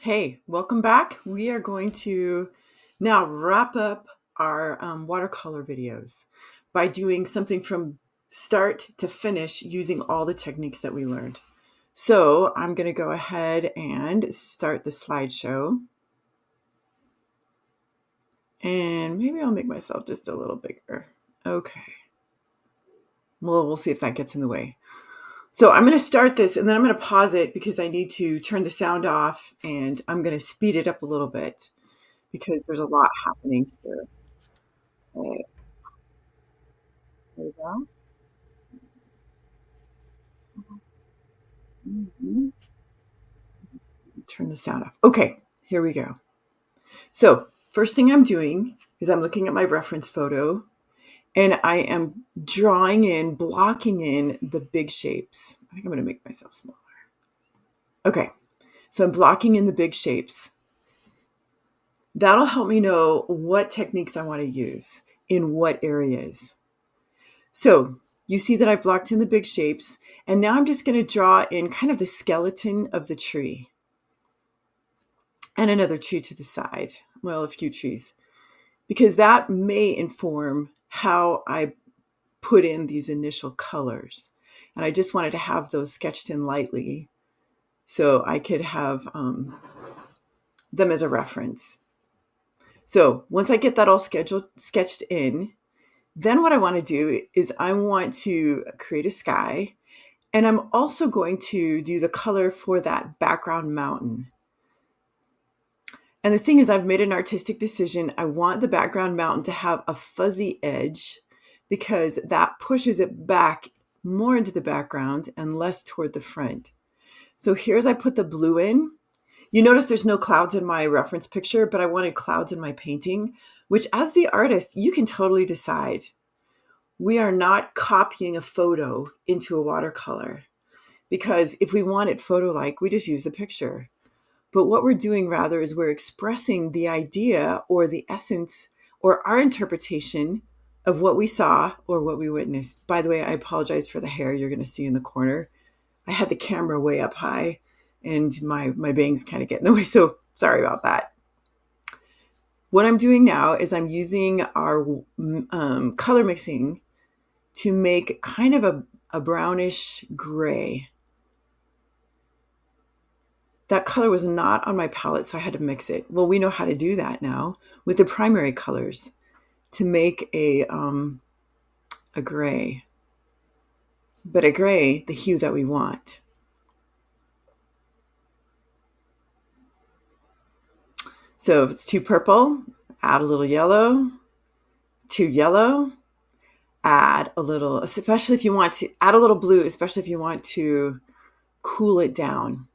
Hey, welcome back. We are going to now wrap up our watercolor videos by doing something from start to finish using all the techniques that we learned. So I'm going to go ahead and start the slideshow. And maybe I'll make myself just a little bigger. Okay. Well, we'll see if that gets in the way. So I'm going to start this and then I'm going to pause it because I need to turn the sound off and I'm going to speed it up a little bit because there's a lot happening here. Okay, there we go. Mhm. Turn the sound off. Okay, here we go. So first thing I'm doing is I'm looking at my reference photo and I am drawing in, blocking in the big shapes. I think I'm going to make myself smaller. Okay, so I'm blocking in the big shapes. That'll help me know what techniques I want to use in what areas. So you see that I blocked in the big shapes, and now I'm just going to draw in kind of the skeleton of the tree. And another tree to the side. Well, a few trees, because that may inform how I put in these initial colors. And I just wanted to have those sketched in lightly so I could have them as a reference. So once I get that all sketched in, then what I want to do is I want to create a sky. And I'm also going to do the color for that background mountain. And the thing is, I've made an artistic decision. I want the background mountain to have a fuzzy edge because that pushes it back more into the background and less toward the front. So here's I put the blue in. You notice there's no clouds in my reference picture, but I wanted clouds in my painting, which as the artist, you can totally decide. We are not copying a photo into a watercolor because if we want it photo-like, we just use the picture. But what we're doing rather is we're expressing the idea or the essence or our interpretation of what we saw or what we witnessed. By the way, I apologize for the hair you're going to see in the corner. I had the camera way up high and my bangs kind of get in the way. So sorry about that. What I'm doing now is I'm using our color mixing to make kind of a brownish gray. That color was not on my palette, so I had to mix it. Well, we know how to do that now with the primary colors to make a gray. But a gray, the hue that we want. So if it's too purple, add a little yellow. Too yellow, add a little, especially if you want to, add a little blue, especially if you want to cool it down.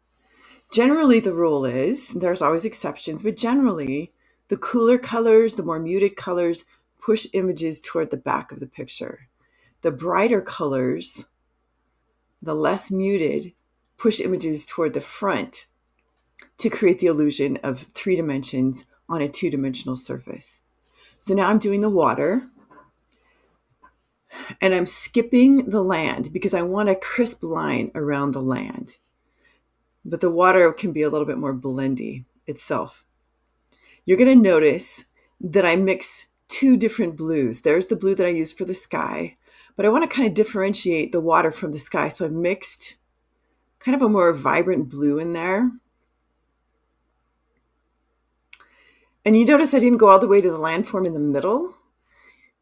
Generally, the rule is, there's always exceptions, but generally, the cooler colors, the more muted colors, push images toward the back of the picture. The brighter colors, the less muted, push images toward the front to create the illusion of 3 dimensions on a 2-dimensional surface. So now I'm doing the water, and I'm skipping the land because I want a crisp line around the land. But the water can be a little bit more blendy itself. You're going to notice that I mix 2 different blues. There's the blue that I use for the sky, but I want to kind of differentiate the water from the sky. So I mixed kind of a more vibrant blue in there. And you notice I didn't go all the way to the landform in the middle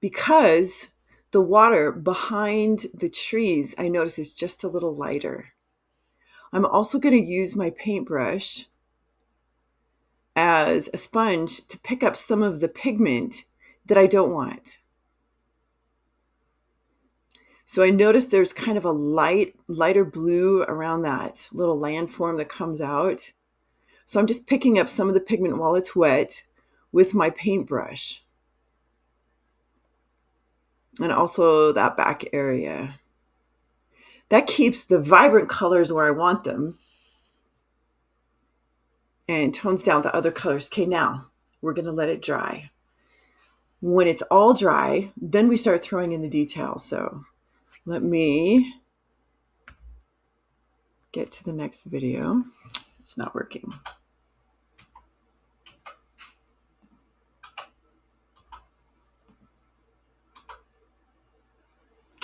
because the water behind the trees, I notice, is just a little lighter. I'm also going to use my paintbrush as a sponge to pick up some of the pigment that I don't want. So I notice there's kind of a lighter blue around that little landform that comes out. So I'm just picking up some of the pigment while it's wet with my paintbrush. And also that back area. That keeps the vibrant colors where I want them and tones down the other colors. Okay, now we're going to let it dry. When it's all dry, then we start throwing in the details. So let me get to the next video. It's not working.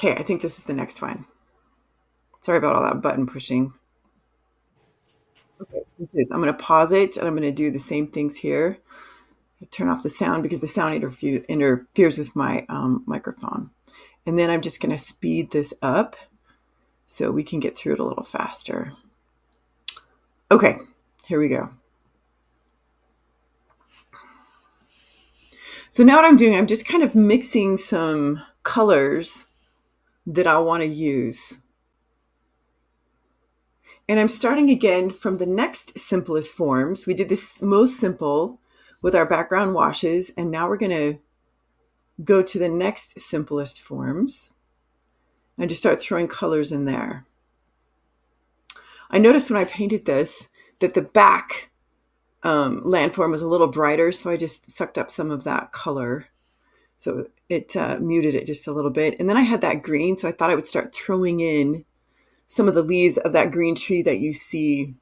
Okay, I think this is the next one. Sorry about all that button pushing. Okay, I'm going to pause it and I'm going to do the same things here. Turn off the sound because the sound interferes with my microphone. And then I'm just going to speed this up so we can get through it a little faster. Okay, here we go. So now what I'm doing, I'm just kind of mixing some colors that I want to use. And I'm starting again from the next simplest forms. We did this most simple with our background washes, and now we're going to go to the next simplest forms and just start throwing colors in there. I noticed when I painted this that the back landform was a little brighter, so I just sucked up some of that color. So it muted it just a little bit. And then I had that green, so I thought I would start throwing in some of the leaves of that green tree that you see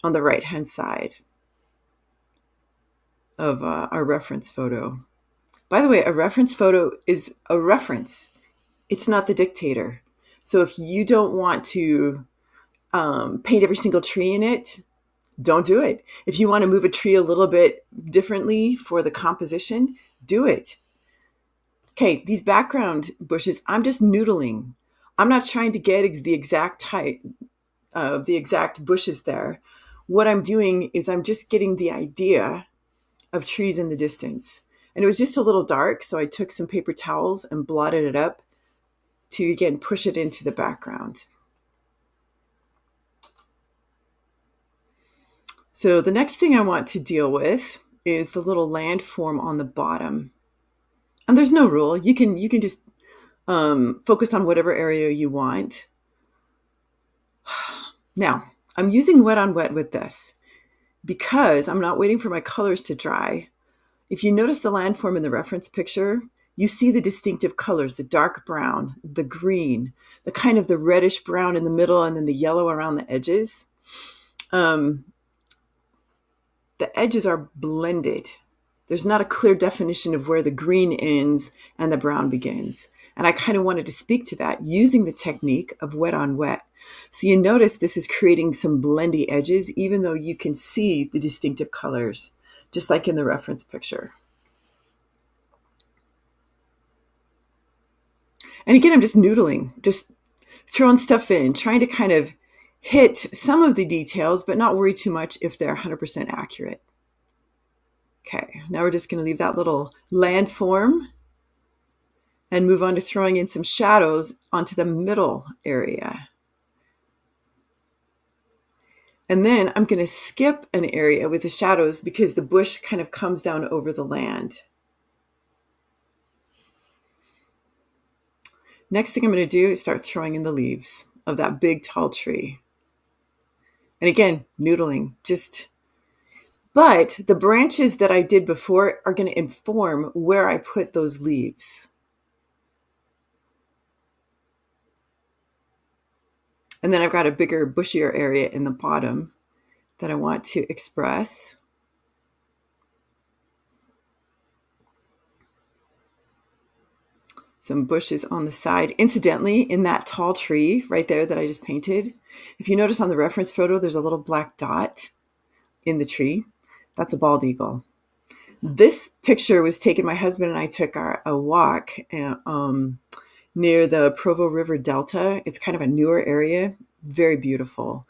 on the right-hand side of our reference photo. By the way, a reference photo is a reference. It's not the dictator. So if you don't want to paint every single tree in it, don't do it. If you want to move a tree a little bit differently for the composition, do it. Okay, these background bushes, I'm just noodling. I'm not trying to get the exact type of the exact bushes there. What I'm doing is I'm just getting the idea of trees in the distance. And it was just a little dark, so I took some paper towels and blotted it up to, again, push it into the background. So the next thing I want to deal with is the little landform on the bottom. And there's no rule. You can just focus on whatever area you want. Now, I'm using wet on wet with this because I'm not waiting for my colors to dry. If you notice the landform in the reference picture, you see the distinctive colors, the dark brown, the green, the kind of the reddish brown in the middle, and then the yellow around the edges. The edges are blended. There's not a clear definition of where the green ends and the brown begins. And I kind of wanted to speak to that using the technique of wet on wet. So you notice this is creating some blendy edges, even though you can see the distinctive colors, just like in the reference picture. And again, I'm just noodling, just throwing stuff in, trying to kind of hit some of the details, but not worry too much if they're 100% accurate. Okay, now we're just going to leave that little landform and move on to throwing in some shadows onto the middle area. And then I'm going to skip an area with the shadows because the bush kind of comes down over the land. Next thing I'm going to do is start throwing in the leaves of that big tall tree. And again, noodling, but the branches that I did before are going to inform where I put those leaves. And then I've got a bigger, bushier area in the bottom that I want to express. Some bushes on the side. Incidentally, in that tall tree right there that I just painted, if you notice on the reference photo, there's a little black dot in the tree. That's a bald eagle. This picture was taken, my husband and I took a walk near the Provo River Delta. It's kind of a newer area, very beautiful.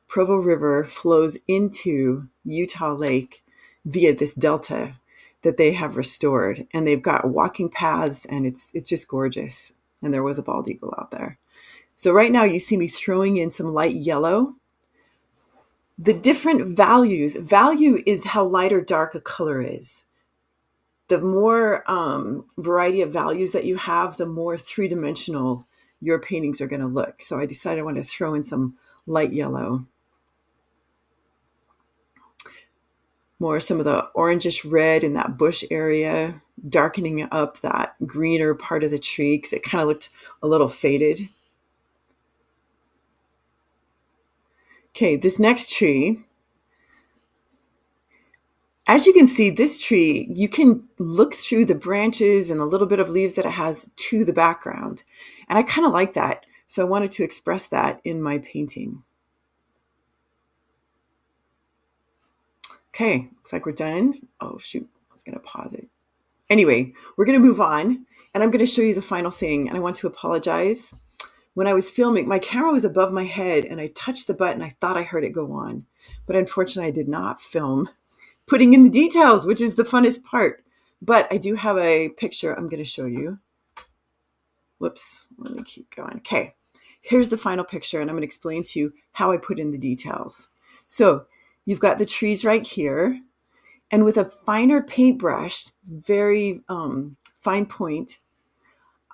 Provo River flows into Utah Lake via this delta that they have restored, and they've got walking paths, and it's just gorgeous. And there was a bald eagle out there. So right now you see me throwing in some light yellow. The different values, value is how light or dark a color is. The more variety of values that you have, the more three-dimensional your paintings are going to look. So I decided I want to throw in some light yellow. More some of the orangish red in that bush area, darkening up that greener part of the tree because it kind of looked a little faded. Okay, this next tree, As you can see, this tree, you can look through the branches and a little bit of leaves that it has to the background. And I kind of like that. So I wanted to express that in my painting. Okay, looks like we're done. Oh, shoot, I was going to pause it. Anyway, we're going to move on, and I'm going to show you the final thing. And I want to apologize. When I was filming, my camera was above my head, and I touched the button. I thought I heard it go on. But unfortunately, I did not film putting in the details, which is the funnest part. But I do have a picture I'm going to show you. Whoops, let me keep going. Okay, here's the final picture, and I'm going to explain to you how I put in the details. So you've got the trees right here, and with a finer paintbrush, very fine point,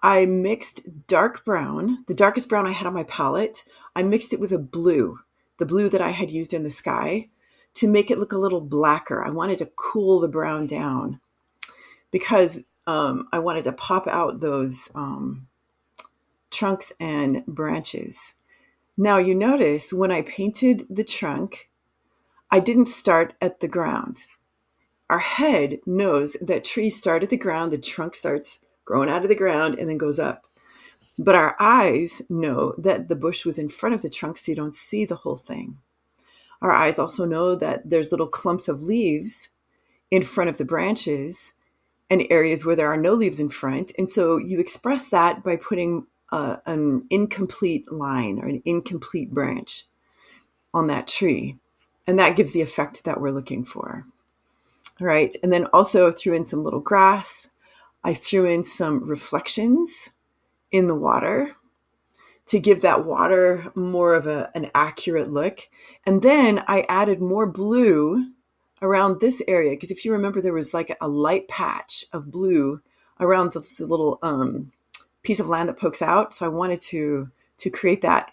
I mixed dark brown, the darkest brown I had on my palette. I mixed it with a blue, the blue that I had used in the sky, to make it look a little blacker. I wanted to cool the brown down because I wanted to pop out those trunks and branches. Now you notice when I painted the trunk, I didn't start at the ground. Our head knows that trees start at the ground, the trunk starts growing out of the ground and then goes up. But our eyes know that the bush was in front of the trunk, so you don't see the whole thing. Our eyes also know that there's little clumps of leaves in front of the branches and areas where there are no leaves in front. And so you express that by putting an incomplete line or an incomplete branch on that tree. And that gives the effect that we're looking for. All right. And then also threw in some little grass. I threw in some reflections in the water to give that water more of an accurate look. And then I added more blue around this area, because if you remember, there was like a light patch of blue around this little piece of land that pokes out. So I wanted to create that.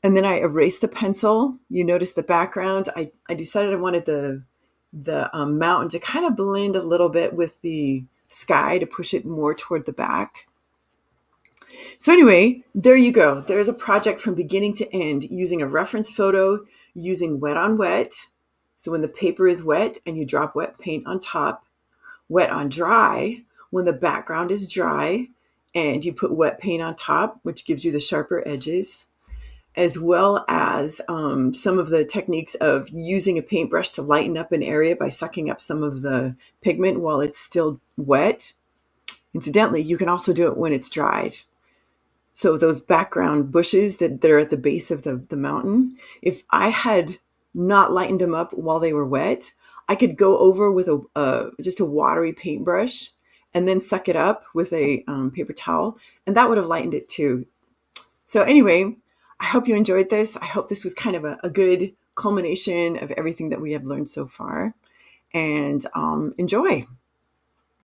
And then I erased the pencil. You notice the background. I decided I wanted the mountain to kind of blend a little bit with the sky to push it more toward the back. So anyway, there you go. There's a project from beginning to end using a reference photo, using wet on wet. So when the paper is wet and you drop wet paint on top, wet on dry, when the background is dry and you put wet paint on top, which gives you the sharper edges, as well as some of the techniques of using a paintbrush to lighten up an area by sucking up some of the pigment while it's still wet. Incidentally, you can also do it when it's dried. So those background bushes that are at the base of the mountain, if I had not lightened them up while they were wet, I could go over with just a watery paintbrush and then suck it up with a paper towel, and that would have lightened it too. So anyway, I hope you enjoyed this. I hope this was kind of a good culmination of everything that we have learned so far. And enjoy.